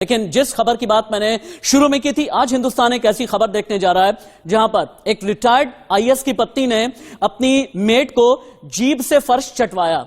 लेकिन जिस खबर की बात मैंने शुरू में की थी, आज हिंदुस्तान एक ऐसी खबर देखने जा रहा है जहां पर एक रिटायर्ड आईएएस की पत्नी ने अपनी मेट को जीभ से फर्श चटवाया,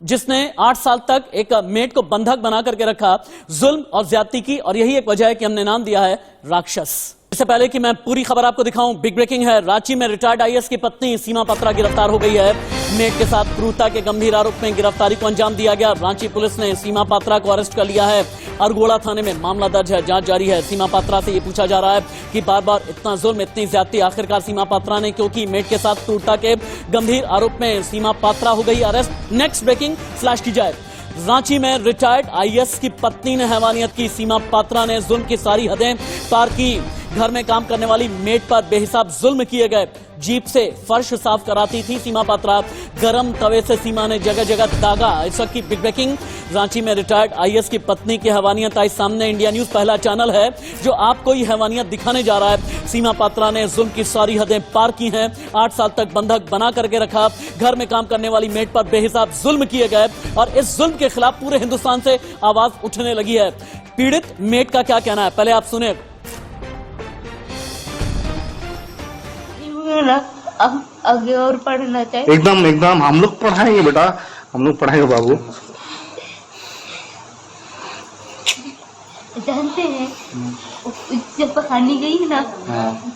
जिसने 8 साल तक एक मेट को बंधक बना करके रखा, जुल्म और ज्यादती की। और यही एक वजह है कि हमने नाम दिया है राक्षस। इससे पहले कि मैं पूरी खबर आपको दिखाऊं, बिग ब्रेकिंग है। रांची में रिटायर्ड आईएएस की पत्नी सीमा पात्रा गिरफ्तार हो गई है। मेट के साथ क्रूरता के गंभीर आरोप में गिरफ्तारी को अंजाम दिया गया। रांची पुलिस ने सीमा पात्रा को अरेस्ट कर लिया है। अरगोड़ा थाने में मामला दर्ज है, जांच जारी है। सीमा पात्रा से ये पूछा जा रहा है कि बार बार इतना जुल्म, इतनी ज्यादती आखिरकार सीमा पात्रा ने क्यों की? मेट के साथ क्रूरता के गंभीर आरोप में सीमा पात्रा हो गई अरेस्ट। नेक्स्ट ब्रेकिंग फ्लैश की जाए। रांची में रिटायर्ड आईएएस की पत्नी ने हैवानियत की। सीमा पात्रा ने जुल्म की सारी हदें पार की। घर में काम करने वाली मेट पर बेहिसाब जुल्म किए गए। जीप से फर्श साफ कराती थी सीमा पात्रा। गरम तवे से सीमा ने जगह जगह दागा। इस वक्त की बिग ब्रेकिंग, रांची में रिटायर्ड आईएएस की पत्नी की हैवानियत आई सामने। इंडिया न्यूज पहला चैनल है जो आपको ये हैवानियत दिखाने जा रहा है। सीमा पात्रा ने जुल्म की सारी हदें पार की हैं। 8 साल तक बंधक बना करके रखा। घर में काम करने वाली मेट पर बेहिसाब जुल्म किए गए और इस जुल्म के खिलाफ पूरे हिंदुस्तान से आवाज उठने लगी है। पीड़ित मेट का क्या कहना है, पहले आप सुने। अब आगे और पढ़ना चाहिए। एकदम एकदम हम लोग पढ़ाएंगे बेटा, हम लोग पढ़ाएंगे बाबू। जानते हैं जब पढ़ाने गई ना,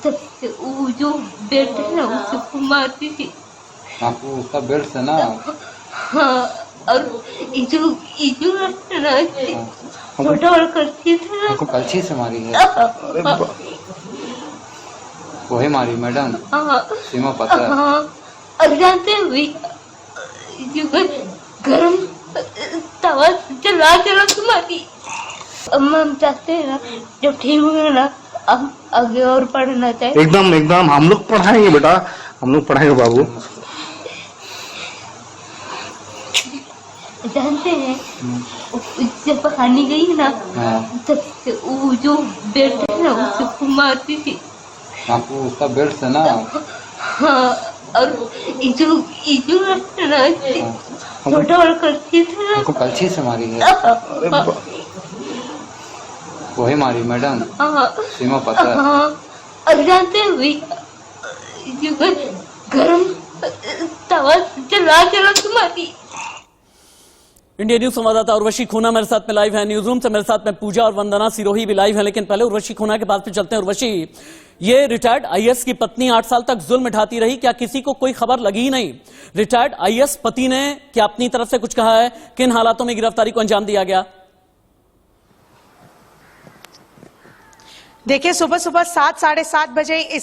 तब वो जो बेल्ट है ना उसको मारती थी। आपको उसका बेल्ट से ना? हाँ, और ये जो छोटा और करती थी ना, आपको कलछी से मारी है? वही मारी मैडम सीमा पात्रा। और जानते हुए गरम तवा चला मारी। हम चाहते हैं ना जब ठीक हुए ना, अब आगे और पढ़ना चाहिए। एकदम एकदम हम लोग पढ़ाएंगे बेटा, हम लोग पढ़ाएंगे बाबू। जानते हैं जब पढ़ाने गई ना, तब वो जो बेल्ट है ना उसको मारती थी। आपको उसका बेल्ट से ना? हाँ, और ये जो छोटा और करती थी ना, आपको कलछी से मारी है? वही मारी मैडम सीमा पात्रा। और जानते हुए गरम तवा चला मारी। इंडिया न्यूज संवाददाता उर्वशी खूना मेरे साथ में लाइव है। न्यूज रूम से मेरे साथ में पूजा और वंदना सिरोही भी लाइव है। लेकिन पहले उर्वशी खूना के पास पे चलते हैं। उर्वशी, ये रिटायर्ड आईएएस की पत्नी 8 साल तक जुल्म ढाती रही, क्या किसी को कोई खबर लगी ही नहीं? रिटायर्ड आईएएस पति ने क्या अपनी तरफ से कुछ कहा है? किन हालातों में गिरफ्तारी को अंजाम दिया गया? देखिए, सुबह सुबह 7 साढ़े 7 बजे ये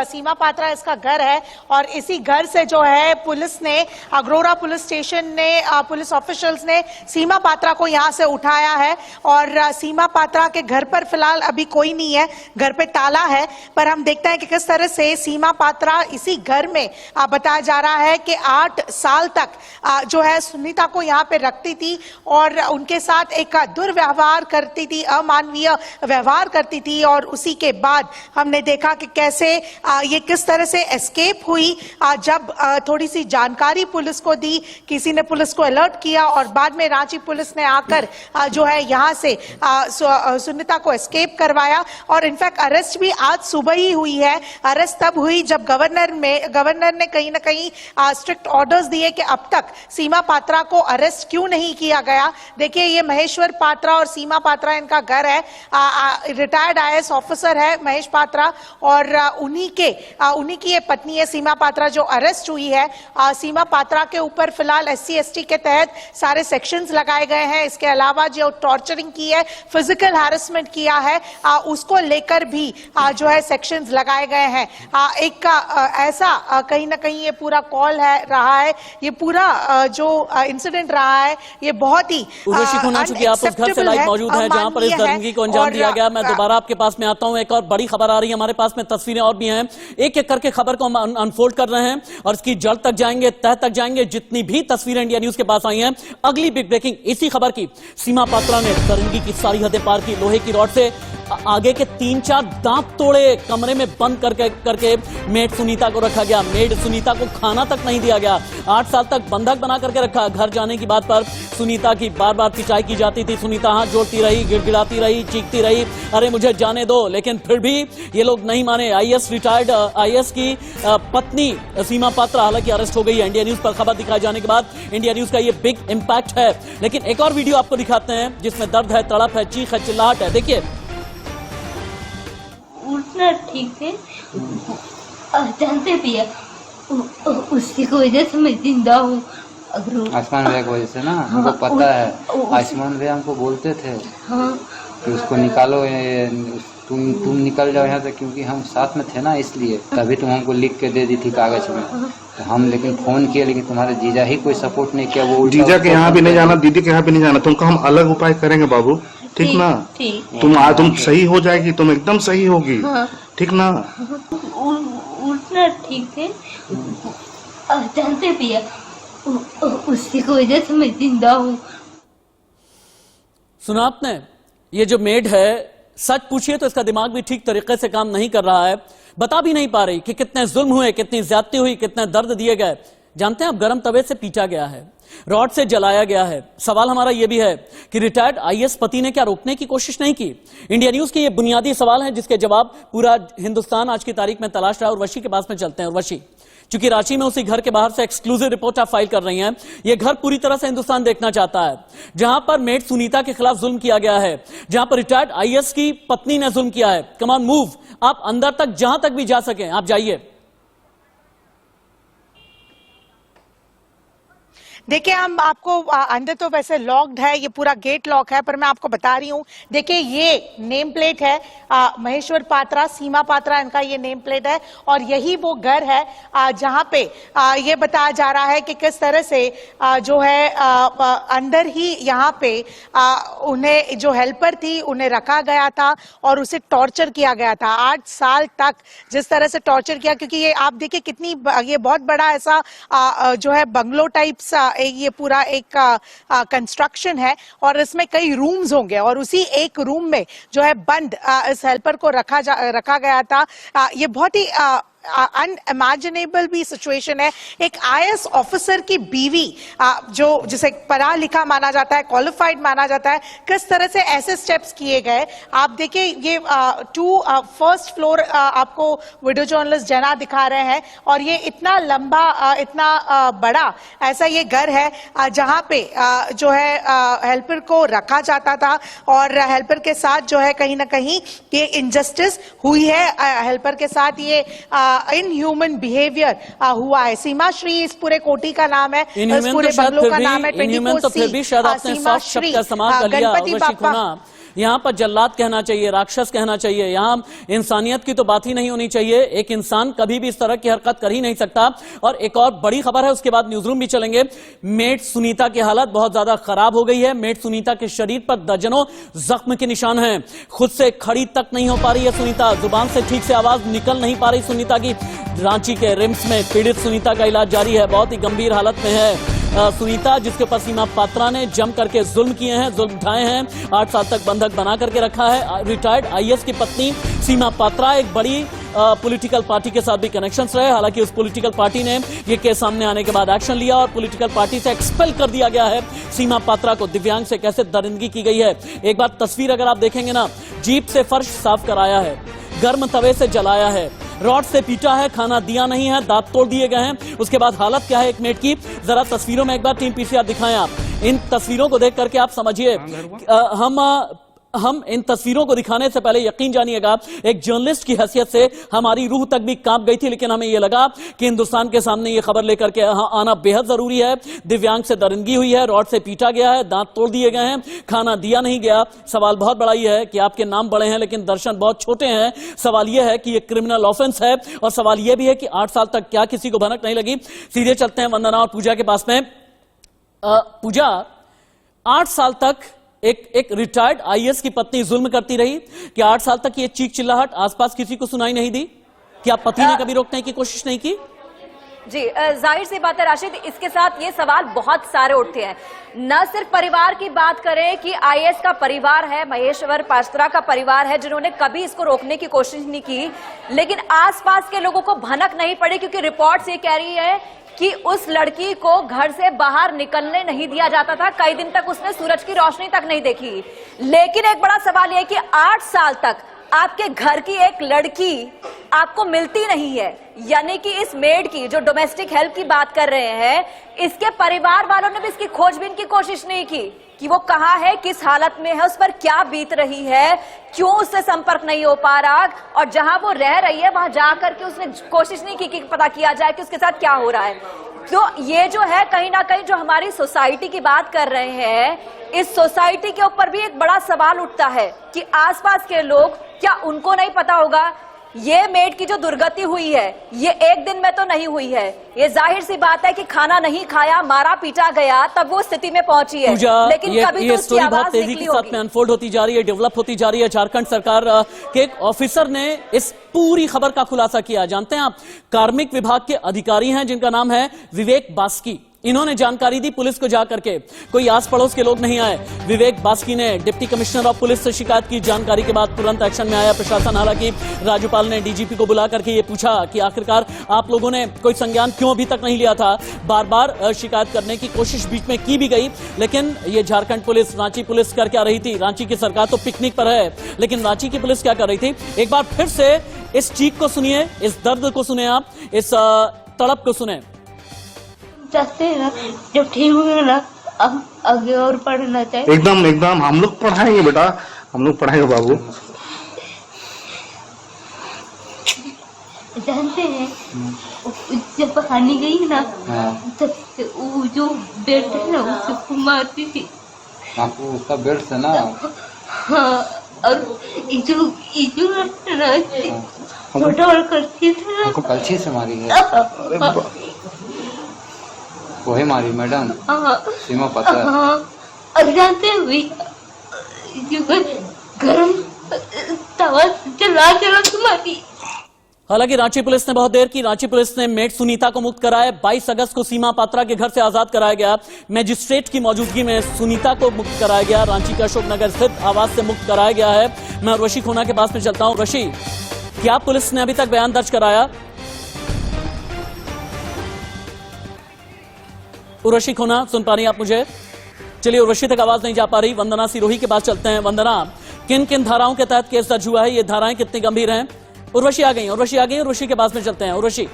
सीमा पात्रा इसका घर है और इसी घर से जो है पुलिस ने, अगरोड़ा पुलिस स्टेशन ने, पुलिस ऑफिशियल्स ने सीमा पात्रा को यहां से उठाया है। और सीमा पात्रा के घर पर फिलहाल अभी कोई नहीं है, घर पे ताला है। पर हम देखते हैं कि किस तरह से सीमा पात्रा इसी घर में बताया जा रहा है कि 8 साल तक जो है सुनीता को यहाँ पे रखती थी और उनके साथ एक दुर्व्यवहार करती थी, अमानवीय व्यवहार करती थी। और उसी के बाद हमने देखा कि कैसे ये किस तरह से एस्केप हुई। जब थोड़ी सी जानकारी पुलिस को दी, किसी ने पुलिस को अलर्ट किया और बाद में रांची पुलिस ने आकर जो है यहाँ से सुनीता को एस्केप करवाया। और इनफैक्ट अरेस्ट भी आज सुबह ही हुई है। अरेस्ट तब हुई जब गवर्नर ने कहीं ना कहीं स्ट्रिक्ट ऑर्डर्स दिए कि अब तक सीमा पात्रा को अरेस्ट क्यों नहीं किया गया। देखिए, ये महेश्वर पात्रा और सीमा पात्रा इनका घर है। रिटायर्ड आईएएस ऑफिसर है महेश पात्रा और उन्हीं की ये पत्नी है सीमा पात्रा जो अरेस्ट हुई है। सीमा पात्रा के ऊपर फिलहाल SC/ST के तहत सारे सेक्शंस लगाए गए हैं। इसके अलावा जो टॉर्चरिंग की है, फिजिकल हैरेसमेंट किया है, उसको लेकर भी जो है सेक्शंस लगाए गए हैं। एक ऐसा कहीं ना कहीं ये पूरा कॉल है रहा है, ये पूरा जो इंसिडेंट रहा है ये बहुत ही चूंकि आप उस घर से लाइव मौजूद हैं जहां पर इस दंगे को अंजाम दिया गया। मैं दोबारा आपके पास में आता हूं। एक और बड़ी खबर आ रही है, हमारे पास में तस्वीरें और भी हैं। एक एक करके खबर को हम अनफोल्ड कर रहे हैं और इसकी जड़ तक जाएंगे, तह तक जाएंगे। जितनी भी तस्वीरें इंडिया न्यूज के पास आई हैं, अगली बिग ब्रेकिंग इसी खबर की। सीमा पात्रा ने दरिंदगी की सारी हदें पार की। लोहे की रॉड से आगे के 3-4 दांत तोड़े, कमरे में बंद करके मेड सुनीता को रखा गया। मेड सुनीता को खाना तक नहीं दिया गया। 8 साल तक बंधक बना करके रखा। घर जाने की बात पर सुनीता की बार बार पिटाई की जाती थी। सुनीता हाथ जोड़ती रही, गिड़गिड़ाती रही, चीखती रही, अरे मुझे जाने दो, लेकिन फिर भी ये लोग नहीं माने। रिटायर्ड आईएएस की पत्नी सीमा पात्रा हालांकि अरेस्ट हो गई है। इंडिया न्यूज पर खबर दिखाए जाने के बाद इंडिया न्यूज का ये बिग इंपैक्ट है। लेकिन एक और वीडियो आपको दिखाते हैं जिसमें दर्द है, तड़प है, चीख है, चिल्लाहट है। देखिए, उठना ठीक से जानते भी है, उसी की वजह से मैं जिंदा हूँ। आसमान भैया की वजह से ना, हमको पता है। आसमान भैया हमको बोलते थे कि उसको निकालो, तुम निकल जाओ यहाँ से, क्योंकि हम साथ में थे ना, इसलिए तभी तुम हमको लिख के दे दी थी कागज में। तो हम लेकिन फोन किए, लेकिन तुम्हारे जीजा ही कोई सपोर्ट नहीं किया। वो जीजा के यहाँ भी नहीं जाना, दीदी के यहाँ भी नहीं जाना, तुमको हम अलग उपाय करेंगे बाबू, ठीक ना? तुम सही हो जाएगी, तुम एकदम सही होगी, ठीक ना? उठना ठीक से जानते भी है, उसी की वजह से मैं जिंदा हूँ। सुना आपने? ये जो मेड है, सच पूछिए तो इसका दिमाग भी ठीक तरीके से काम नहीं कर रहा है। बता भी नहीं पा रही कि कितने जुल्म हुए, कितनी ज्यादती हुई, कितने दर्द दिए गए। जानते हैं, अब गर्म तवे से पीटा गया है, रॉड से जलाया गया है। सवाल हमारा यह भी है कि रिटायर्ड आईएएस पति ने क्या रोकने की कोशिश नहीं की? इंडिया न्यूज के ये बुनियादी सवाल हैं जिसके जवाब पूरा हिंदुस्तान आज की तारीख में तलाश रहा है। उर्वशी के पास में चलते हैं। उर्वशी, चूंकि रांची में उसी घर के बाहर से एक्सक्लूसिव रिपोर्ट आप फाइल कर रही हैं, यह घर पूरी तरह से हिंदुस्तान देखना चाहता है, जहां पर मेड सुनीता के खिलाफ जुल्म किया गया है, जहां पर रिटायर्ड आईएएस की पत्नी ने जुल्म किया है। कम ऑन मूव, आप अंदर तक जहां तक भी जा सकें आप जाइए। देखिए, हम आपको अंदर तो वैसे लॉक्ड है, ये पूरा गेट लॉक है, पर मैं आपको बता रही हूँ। देखिए, ये नेम प्लेट है महेश्वर पात्रा, सीमा पात्रा इनका ये नेम प्लेट है, और यही वो घर है जहाँ पे ये बताया जा रहा है कि किस तरह से जो है अंदर ही यहाँ पे उन्हें जो हेल्पर थी उन्हें रखा गया था और उसे टॉर्चर किया गया था 8 साल तक। जिस तरह से टॉर्चर किया, क्योंकि ये आप देखिए कितनी ये बहुत बड़ा ऐसा जो है बंगलो टाइप सा ये पूरा एक कंस्ट्रक्शन है, और इसमें कई रूम्स होंगे, और उसी एक रूम में जो है बंद इस हेल्पर को रखा गया था। ये बहुत ही अनइमेजिनेबल भी सिचुएशन है। एक आईएएस ऑफिसर की बीवी जो जिसे पढ़ा लिखा माना जाता है, क्वालिफाइड माना जाता है, किस तरह से ऐसे स्टेप्स किए गए। आप देखिए, ये फर्स्ट फ्लोर आपको वीडियो जर्नलिस्ट जना दिखा रहे हैं, और ये इतना लंबा इतना बड़ा ऐसा ये घर है जहां पे जो है हेल्पर को रखा जाता था, और हेल्पर के साथ जो है कहीं ना कहीं ये इनजस्टिस हुई है। हेल्पर के साथ ये इनह्यूमन बिहेवियर हुआ है। सीमा श्री इस पूरे कोठी का नाम है, इस पूरे बंगलो का नाम है 24C सीमा श्री गणपति बापा। यहाँ पर जल्लाद कहना चाहिए, राक्षस कहना चाहिए, यहाँ इंसानियत की तो बात ही नहीं होनी चाहिए। एक इंसान कभी भी इस तरह की हरकत कर ही नहीं सकता। और एक और बड़ी खबर है, उसके बाद न्यूज रूम भी चलेंगे। मेड सुनीता की हालत बहुत ज्यादा खराब हो गई है। मेड सुनीता के शरीर पर दर्जनों जख्म के निशान हैं। खुद से खड़ी तक नहीं हो पा रही है सुनीता, जुबान से ठीक से आवाज निकल नहीं पा रही सुनीता की। रांची के रिम्स में पीड़ित सुनीता का इलाज जारी है, बहुत ही गंभीर हालत में है सुनीता, जिसके ऊपर सीमा पात्रा ने जम करके जुल्म किए हैं, जुल्म उठाए हैं, 8 साल तक बंधक बना करके रखा है। रिटायर्ड आईएएस की पत्नी सीमा पात्रा एक बड़ी पॉलिटिकल पार्टी के साथ भी कनेक्शंस रहे। हालांकि उस पॉलिटिकल पार्टी ने ये केस सामने आने के बाद एक्शन लिया और पॉलिटिकल पार्टी से एक्सपेल कर दिया गया है सीमा पात्रा को। दिव्यांग से कैसे दरिंदगी की गई है, एक बार तस्वीर अगर आप देखेंगे ना, जीप से फर्श साफ कराया है, गर्म तवे से जलाया है, रॉड से पीटा है, खाना दिया नहीं है, दांत तोड़ दिए गए हैं। उसके बाद हालत क्या है एक मेड की, जरा तस्वीरों में एक बार टीम पीसीआर दिखाएं आप। इन तस्वीरों को देख करके आप समझिए, हम इन तस्वीरों को दिखाने से पहले यकीन जानिएगा, एक जर्नलिस्ट की हैसियत से हमारी रूह तक भी कांप गई थी, लेकिन हमें यह लगा कि हिंदुस्तान के सामने ये खबर लेकर के आना बेहद जरूरी है। दिव्यांग से दरिंदगी हुई है, रॉड से पीटा गया है, दांत तोड़ दिए गए हैं, खाना दिया नहीं गया। सवाल बहुत बड़ा ये है कि आपके नाम बड़े हैं लेकिन दर्शन बहुत छोटे हैं। सवाल यह है कि यह क्रिमिनल ऑफेंस है, और सवाल यह भी है कि 8 साल तक क्या किसी को भनक नहीं लगी। सीधे चलते हैं वंदना और पूजा के पास में। पूजा, 8 साल तक एक रिटायर्ड आईएएस की पत्नी जुल्म करती रही कि 8 साल तक ये चीख चिल्लाहट आसपास किसी को सुनाई नहीं दी? क्या पति ने कभी रोकने की कोशिश नहीं की? जी जाहिर सी बात है राशिद, इसके साथ ये सवाल बहुत सारे उठते हैं। न सिर्फ परिवार की बात करें कि आईएएस का परिवार है, महेश्वर पात्रा का परिवार है, जिन्होंने कभी इसको रोकने की कोशिश नहीं की, लेकिन आसपास के लोगों को भनक नहीं पड़ी, क्योंकि रिपोर्ट्स ये कह रही है कि उस लड़की को घर से बाहर निकलने नहीं दिया जाता था। कई दिन तक उसने सूरज की रोशनी तक नहीं देखी। लेकिन एक बड़ा सवाल यह है कि 8 साल तक आपके घर की एक लड़की आपको मिलती नहीं है, यानी कि इस मेड की जो डोमेस्टिक हेल्प की बात कर रहे हैं, इसके परिवार वालों ने भी इसकी खोजबीन की कोशिश नहीं की कि वो कहाँ है, किस हालत में है, उस पर क्या बीत रही है, क्यों उससे संपर्क नहीं हो पा रहा, और जहां वो रह रही है वहां जाकर के उसने कोशिश नहीं की कि पता किया जाए कि उसके साथ क्या हो रहा है। तो ये जो है कहीं ना कहीं जो हमारी सोसाइटी की बात कर रहे हैं, इस सोसाइटी के ऊपर भी एक बड़ा सवाल उठता है कि आसपास के लोग, क्या उनको नहीं पता होगा ये मेड की जो दुर्गति हुई है ये एक दिन में तो नहीं हुई है। ये जाहिर सी बात है कि खाना नहीं खाया, मारा पीटा गया, तब वो स्थिति में पहुंची है। लेकिन कभी ये तो स्टोरी बहुत तेजी के साथ में अनफोल्ड होती जा रही है, डेवलप होती जा रही है। झारखंड सरकार के एक ऑफिसर ने इस पूरी खबर का खुलासा किया। जानते हैं आप, कार्मिक विभाग के अधिकारी हैं जिनका नाम है विवेक बास्की। इन्होंने जानकारी दी पुलिस को जाकर के, कोई आस पड़ोस के लोग नहीं आए। विवेक बास्की ने डिप्टी कमिश्नर ऑफ पुलिस से शिकायत की। जानकारी के बाद तुरंत एक्शन में आया प्रशासन। हालांकि राज्यपाल ने डीजीपी को बुला करके ये पूछा कि आखिरकार आप लोगों ने कोई संज्ञान क्यों अभी तक नहीं लिया था। बार बार शिकायत करने की कोशिश बीच में की भी गई, लेकिन ये झारखंड पुलिस, रांची पुलिस कर क्या रही थी? रांची की सरकार तो पिकनिक पर है, लेकिन रांची की पुलिस क्या कर रही थी? एक बार फिर से इस चीख को सुनिए, इस दर्द को सुने, आप इस तड़प को सुने। चाहते हैं ना जब ठीक होंगे ना अब आगे और पढ़ना चाहिए। एकदम एकदम हम लोग पढ़ाएंगे बेटा, हम लोग पढ़ाएंगे बाबू। जानते हैं जब पकाने गई ना तब से वो जो बेल्ट है ना उसको मारती थी। आपको उसका बेल्ट से ना? हाँ, और जो छोटा और करती थी ना, कलछी से मारी है। वही मारी मैडम, सीमा पता है। और जानते हैं गरम तवा चला मारी। हालांकि रांची पुलिस ने बहुत देर की। रांची पुलिस ने मेड सुनीता को मुक्त कराया। 22 अगस्त को सीमा पात्रा के घर से आजाद कराया गया। मैजिस्ट्रेट की मौजूदगी में सुनीता को मुक्त कराया गया। रांची के अशोकनगर स्थित आवास से मुक्त कराया गया है। मैं उर्वशी खोना के पास में चलता हूं। उर्वशी, क्या पुलिस ने अभी तक बयान दर्ज कराया? उर्वशी खोना, सुन पा रही आप मुझे? चलिए, उर्वशी तक आवाज नहीं जा पा रही। वंदना सिरोही के पास चलते हैं। वंदना, किन किन धाराओं के तहत केस दर्ज हुआ है? ये धाराएं कितनी गंभीर हैं? उर्वशी आ गई, उर्वशी के पास में चलते हैं। उर्वशी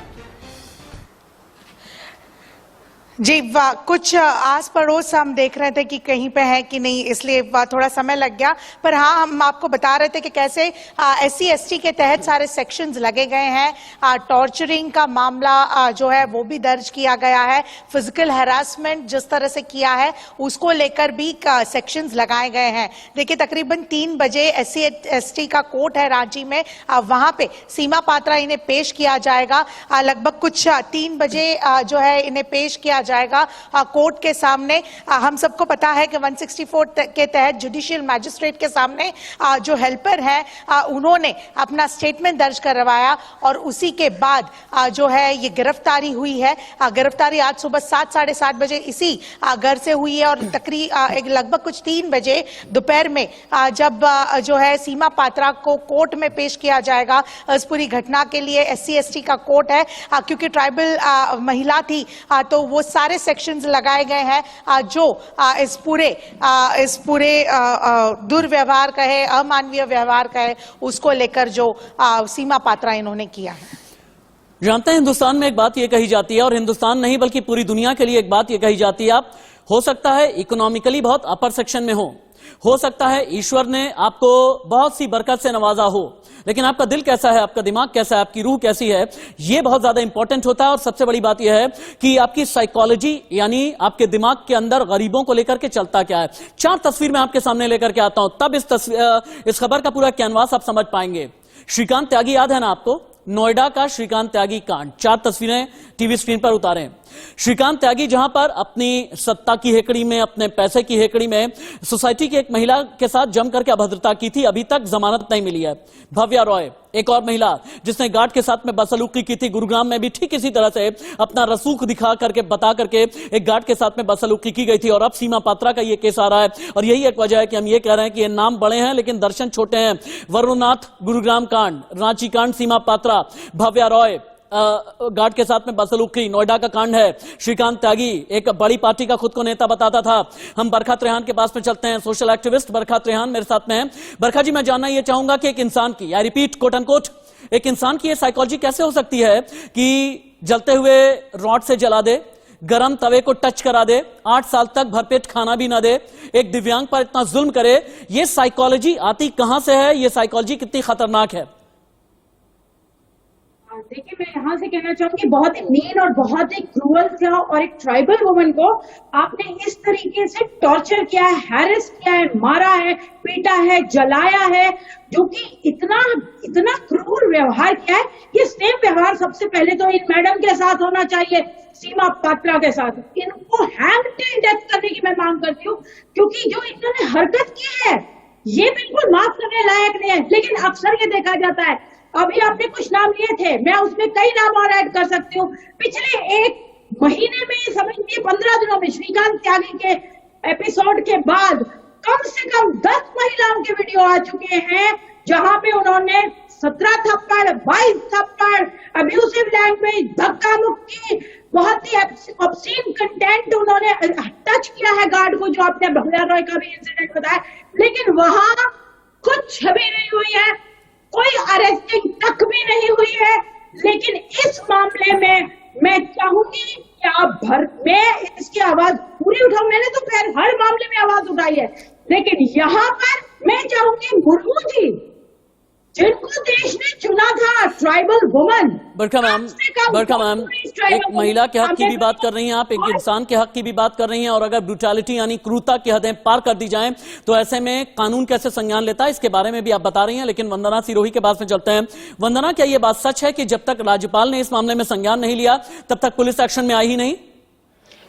जी, कुछ आस पड़ोस हम देख रहे थे कि कहीं पे है कि नहीं, इसलिए थोड़ा समय लग गया। पर हाँ, हम आपको बता रहे थे कि कैसे SC ST के तहत सारे सेक्शंस लगे गए हैं। टॉर्चरिंग का मामला जो है वो भी दर्ज किया गया है। फिजिकल हैरासमेंट जिस तरह से किया है उसको लेकर भी सेक्शंस लगाए गए हैं। देखिए, तकरीबन 3 बजे SC ST का कोर्ट है रांची में, वहां पे सीमा पात्रा इन्हें पेश किया जाएगा। लगभग कुछ 3 बजे जो है इन्हें पेश किया जाएगा कोर्ट के सामने। हम सबको पता है कि 164 के तहत जुडिशियल मैजिस्ट्रेट के सामने जो हेल्पर है उन्होंने अपना स्टेटमेंट दर्ज करवाया और उसी के बाद जो है ये गिरफ्तारी हुई है। गिरफ्तारी आज सुबह 7 साढ़े 7 बजे इसी घर से हुई है और तकरीबन लगभग कुछ 3 बजे दोपहर में जब जो है सीमा पात्रा को कोर्ट में पेश किया जाएगा। इस पूरी घटना के लिए SC ST का कोर्ट है, क्योंकि ट्राइबल महिला थी तो वो सारे सेक्शंस लगाए गए हैं जो इस पूरे दुर्व्यवहार कहे, अमानवीय व्यवहार कहे, उसको लेकर जो सीमा पात्रा इन्होंने किया है। जानते हैं, हिंदुस्तान में एक बात यह कही जाती है, और हिंदुस्तान नहीं बल्कि पूरी दुनिया के लिए एक बात यह कही जाती है, आप हो सकता है इकोनॉमिकली बहुत अपर सेक्शन में हो सकता है ईश्वर ने आपको बहुत सी बरकत से नवाजा हो, लेकिन आपका दिल कैसा है, आपका दिमाग कैसा है, आपकी रूह कैसी है, यह बहुत ज्यादा इंपॉर्टेंट होता है। और सबसे बड़ी बात यह है कि आपकी साइकोलॉजी, यानी आपके दिमाग के अंदर गरीबों को लेकर के चलता क्या है। 4 तस्वीर मैं आपके सामने लेकर के आता हूं, तब इस खबर का पूरा कैनवास आप समझ पाएंगे। श्रीकांत त्यागी याद है ना आपको? नोएडा का श्रीकांत त्यागी कांड। 4 तस्वीरें टीवी स्क्रीन पर उतारें। श्रीकांत त्यागी जहां पर अपनी सत्ता की हेकड़ी में, अपने पैसे की हेकड़ी में सोसाइटी की एक महिला के साथ जम करके अभद्रता की थी, अभी तक जमानत नहीं मिली है। भव्या रॉय एक और महिला जिसने गार्ड के साथ में बदसलूकी की थी, गुरुग्राम में भी ठीक इसी तरह से अपना रसूख दिखा करके बता करके एक गार्ड के साथ में बदसलूकी की गई थी। और अब सीमा पात्रा का ये केस आ रहा है और यही एक वजह है कि हम ये कह रहे हैं कि ये नाम बड़े हैं लेकिन दर्शन छोटे हैं। वरुणनाथ गुरुग्राम कांड, रांची कांड सीमा पात्रा, भव्या रॉय गार्ड के साथ में बदसलूकी, नोएडा का कांड है, श्रीकांत त्यागी एक बड़ी पार्टी का खुद को नेता बताता था। हम बरखा त्रेहान के पास में चलते हैं, सोशल एक्टिविस्ट बरखा त्रेहान मेरे साथ में है। बरखा जी, मैं जानना ये चाहूंगा कि एक इंसान की, आई रिपीट कोट अनकोट, एक इंसान की ये साइकोलॉजी कैसे हो सकती है कि जलते हुए रॉड से जला दे, गरम तवे को टच करा दे, 8 साल तक भरपेट खाना भी ना दे, एक दिव्यांग पर इतना जुल्म करे। ये साइकोलॉजी आती कहां से है? ये साइकोलॉजी कितनी खतरनाक है? देखिए, मैं यहाँ से कहना चाहूंगी, बहुत ही मीन और बहुत ही क्रूअल था और एक ट्राइबल वुमन को आपने इस तरीके से टॉर्चर किया है, हैरेस किया है, मारा है, पीटा है, जलाया है, जो कि इतना क्रूर व्यवहार किया है। ये सेम व्यवहार सबसे पहले तो इन मैडम के साथ होना चाहिए, सीमा पात्रा के साथ। इनको हैंग टिल डेथ करने की मैं मांग करती हूँ, क्योंकि जो इन्होंने हरकत की है ये बिल्कुल माफ करने लायक नहीं है। लेकिन अक्सर ये देखा जाता है, अभी आपने कुछ नाम लिए थे, मैं उसमें कई नाम और ऐड कर सकती हूँ। पिछले 1 महीने में, समझ लीजिए 15 दिनों में, श्रीकांत त्यागी के एपिसोड के बाद कम से कम 10 महिलाओं के वीडियो आ चुके हैं जहां पे उन्होंने 17 थप्पड़, 22 थप्पड़, अब्यूसिव लैंग्वेज, धक्का मुक्की, बहुत ही ऑब्सीन कंटेंट उन्होंने टच किया है गार्ड को, जो आपने भव्या रॉय का भी इंसिडेंट बताया। लेकिन वहां कुछ भी नहीं हुई है, कोई अरेस्टिंग तक भी नहीं हुई है। लेकिन इस मामले में मैं चाहूंगी कि मैं इसकी आवाज पूरी उठाऊं। मैंने तो खैर हर मामले में आवाज उठाई है, लेकिन यहाँ पर मैं चाहूंगी मुर्मू जी, जिनको देश ने चुना था, ट्राइबल वुमन। बरखा मैम, एक महिला के हक की भी बात कर रही हैं आप, एक इंसान के हक की भी बात कर रही हैं, और अगर ब्रूटैलिटी यानी क्रूरता की हदें पार कर दी जाएं तो ऐसे में कानून कैसे संज्ञान लेता है, इसके बारे में भी आप बता रही हैं। लेकिन वंदना सिरोही के पास में चलते हैं। वंदना, क्या यह बात सच है कि जब तक राज्यपाल ने इस मामले में संज्ञान नहीं लिया तब तक पुलिस एक्शन में आई ही नहीं?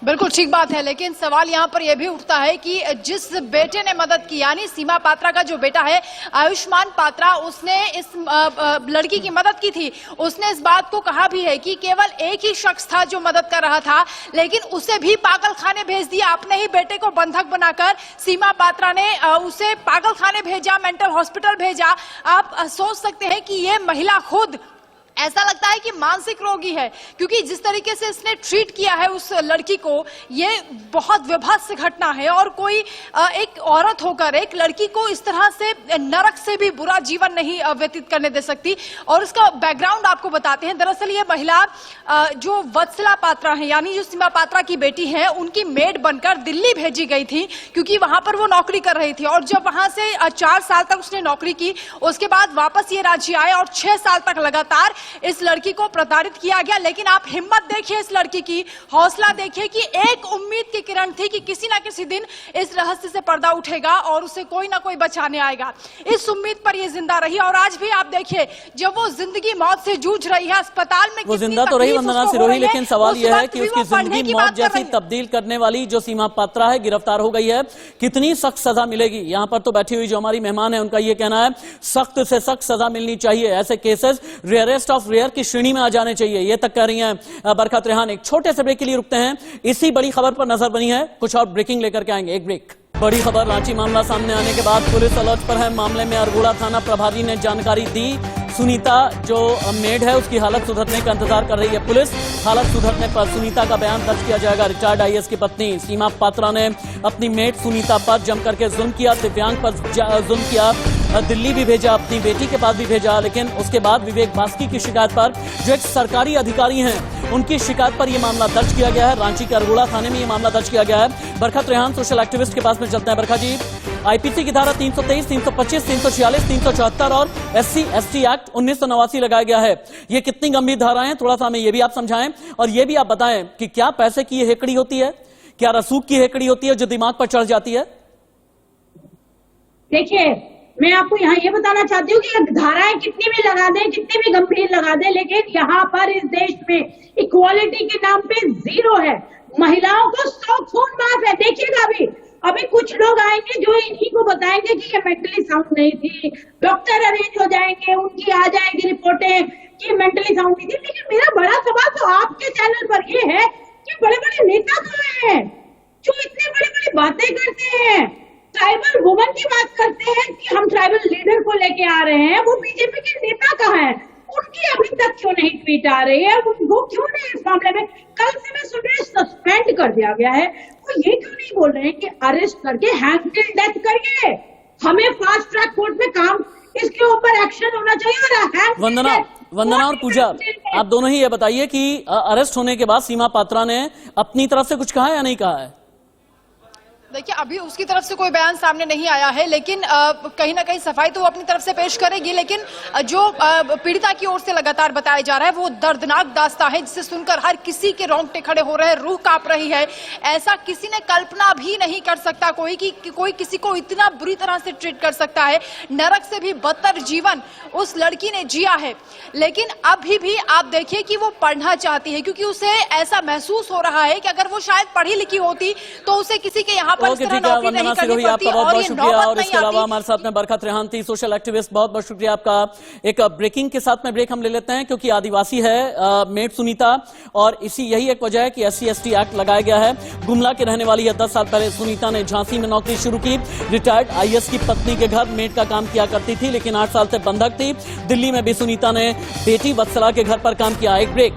बिल्कुल ठीक बात है, लेकिन सवाल यहाँ पर यह भी उठता है कि जिस बेटे ने मदद की, यानी सीमा पात्रा का जो बेटा है आयुष्मान पात्रा, उसने इस लड़की की मदद की थी। उसने इस बात को कहा भी है कि केवल एक ही शख्स था जो मदद कर रहा था, लेकिन उसे भी पागल खाने भेज दिया। अपने ही बेटे को बंधक बनाकर सीमा पात्रा ने उसे पागल खाने भेजा, मेंटल हॉस्पिटल भेजा। आप सोच सकते हैं कि यह महिला खुद, ऐसा लगता है कि मानसिक रोगी है, क्योंकि जिस तरीके से इसने ट्रीट किया है उस लड़की को, ये बहुत विभत्स घटना है। और कोई एक औरत होकर एक लड़की को इस तरह से नरक से भी बुरा जीवन नहीं व्यतीत करने दे सकती। और इसका बैकग्राउंड आपको बताते हैं। दरअसल ये महिला जो वत्सला पात्रा है, यानी जो सीमा पात्रा की बेटी है, उनकी मेड बनकर दिल्ली भेजी गई थी, क्योंकि वहां पर वो नौकरी कर रही थी। और जब वहां से 4 साल तक उसने नौकरी की, उसके बाद वापस ये राज्य आए और 6 साल तक लगातार इस लड़की को प्रताड़ित किया गया। लेकिन आप हिम्मत देखिए इस लड़की की, हौसला देखिए कि एक उम्मीद की किरण थी कि किसी ना किसी दिन इस रहस्य से पर्दा उठेगा और उसे कोई ना कोई बचाने आएगा। इस उम्मीद पर ये जिंदा रही और आज भी आप देखिए, जब वो जिंदगी मौत से जूझ रही है, अस्पताल में वो जिंदा तो रही वंदना सिरोही, लेकिन सवाल यह है कि उसकी जिंदगी मौत जैसी तब्दील करने वाली जो सीमा पात्रा है, गिरफ्तार हो गई है, कितनी सख्त सजा मिलेगी? यहाँ पर तो बैठी हुई जो हमारी मेहमान है, उनका ये कहना है सख्त से सख्त सजा मिलनी चाहिए, ऐसे केसेस रेयरेस्ट ऑफ रेयर की श्रेणी में आ जाने चाहिए, ये तक कह रही हैं बरखा त्रेहान। एक छोटे से ब्रेक के लिए रुकते हैं, इसी बड़ी खबर पर नजर बनी है, कुछ और ब्रेकिंग लेकर के आएंगे। एक ब्रेक। बड़ी खबर, रांची मामला सामने आने के बाद पुलिस अलर्ट पर है। मामले में अरगोड़ा थाना प्रभारी ने जानकारी दी। सुनीता जो मेड है, उसकी हालत सुधरने का इंतजार कर रही है पुलिस। हालत सुधरने पर सुनीता का बयान दर्ज किया जाएगा। रिटायर्ड आईएएस की पत्नी सीमा पात्रा ने अपनी मेड सुनीता पर जम करके जुल्म किया, दिव्यांग पर जुल्म किया, दिल्ली भी भेजा, अपनी बेटी के पास भी भेजा। लेकिन उसके बाद विवेक बास्की की शिकायत पर, जो एक सरकारी अधिकारी हैं, उनकी शिकायत पर यह मामला दर्ज किया गया है। रांची के अरगोड़ा थाने में यह मामला दर्ज किया गया है। बरखा त्रेहान सोशल एक्टिविस्ट के पास में चलते हैं। बरखा जी, आईपीसी की धारा 323, 325, 346, 374 और SC/ST एक्ट 1989 लगाया गया है। ये कितनी गंभीर धाराएं हैं, थोड़ा सा हमें ये भी आप समझाएं, और ये भी आप बताएं कि क्या पैसे की ये हेकड़ी होती है, क्या रसूख की हेकड़ी होती है जो दिमाग पर चढ़ जाती है? देखिए, मैं आपको यहाँ ये बताना चाहती हूँ कि धाराएं कितनी भी लगा दें, कितनी भी गंभीर लगा दें, लेकिन यहाँ पर इस देश में इक्वालिटी के नाम पे 0 है। महिलाओं को 100 खून माफ है। देखिएगा अभी अभी कुछ लोग आएंगे जो इन्हीं को बताएंगे कि ये मेंटली साउंड नहीं थी, डॉक्टर अरेंज हो जाएंगे, उनकी आ जाएगी रिपोर्टें कि मेंटली साउंड नहीं थी। लेकिन मेरा बड़ा सवाल तो आपके चैनल पर ये है कि बड़े बड़े नेता कहाँ हैं जो इतने बड़ी बड़ी बातें करते हैं, ट्राइबल वुमन की बात करते हैं कि हम ट्राइबल लीडर को लेके आ रहे हैं, वो बीजेपी के नेता कहाँ हैं? उनकी अभी तक क्यों नहीं ट्वीट आ रही है? वो क्यों नहीं इस मामले में? कल से मैं सुन रही सस्पेंड कर दिया गया है, वो ये क्यों नहीं बोल रहे हैं कि अरेस्ट करके हैंग टिल डेथ करिए, हमें फास्ट ट्रैक कोर्ट में काम, इसके ऊपर एक्शन होना चाहिए। और वंदना और पूजा, आप दोनों ही ये बताइए कि अरेस्ट होने के बाद सीमा पात्रा ने अपनी तरफ से कुछ कहा या नहीं कहा है? देखिए, अभी उसकी तरफ से कोई बयान सामने नहीं आया है, लेकिन कहीं ना कहीं सफाई तो वो अपनी तरफ से पेश करेगी। लेकिन जो पीड़िता की ओर से लगातार बताया जा रहा है वो दर्दनाक दास्तां है, जिसे सुनकर हर किसी के रोंगटे खड़े हो रहे हैं, रूह कांप रही है। ऐसा किसी ने कल्पना भी नहीं कर सकता कोई कि कोई किसी को इतना बुरी तरह से ट्रीट कर सकता है। नरक से भी बदतर जीवन उस लड़की ने जिया है, लेकिन अभी भी आप देखिए कि वो पढ़ना चाहती है, क्योंकि उसे ऐसा महसूस हो रहा है कि अगर वो शायद पढ़ी लिखी होती तो उसे किसी के यहाँ ओके, ठीक है वंदना सिरोही, आपका बहुत बहुत शुक्रिया। और इसके अलावा हमारे साथ में बरकत रेहान थी, सोशल एक्टिविस्ट, बहुत बहुत शुक्रिया आपका। एक ब्रेकिंग के साथ में ब्रेक हम ले लेते हैं, क्योंकि आदिवासी है मेट सुनीता, और यही एक वजह है कि SC/ST एक्ट लगाया गया है। गुमला के रहने वाली है। 10 साल पहले सुनीता ने झांसी में नौकरी शुरू की। रिटायर्ड IAS की पत्नी के घर मेट का काम किया करती थी, लेकिन 8 साल से बंधक थी। दिल्ली में भी सुनीता ने बेटी वत्सला के घर पर काम किया। एक ब्रेक।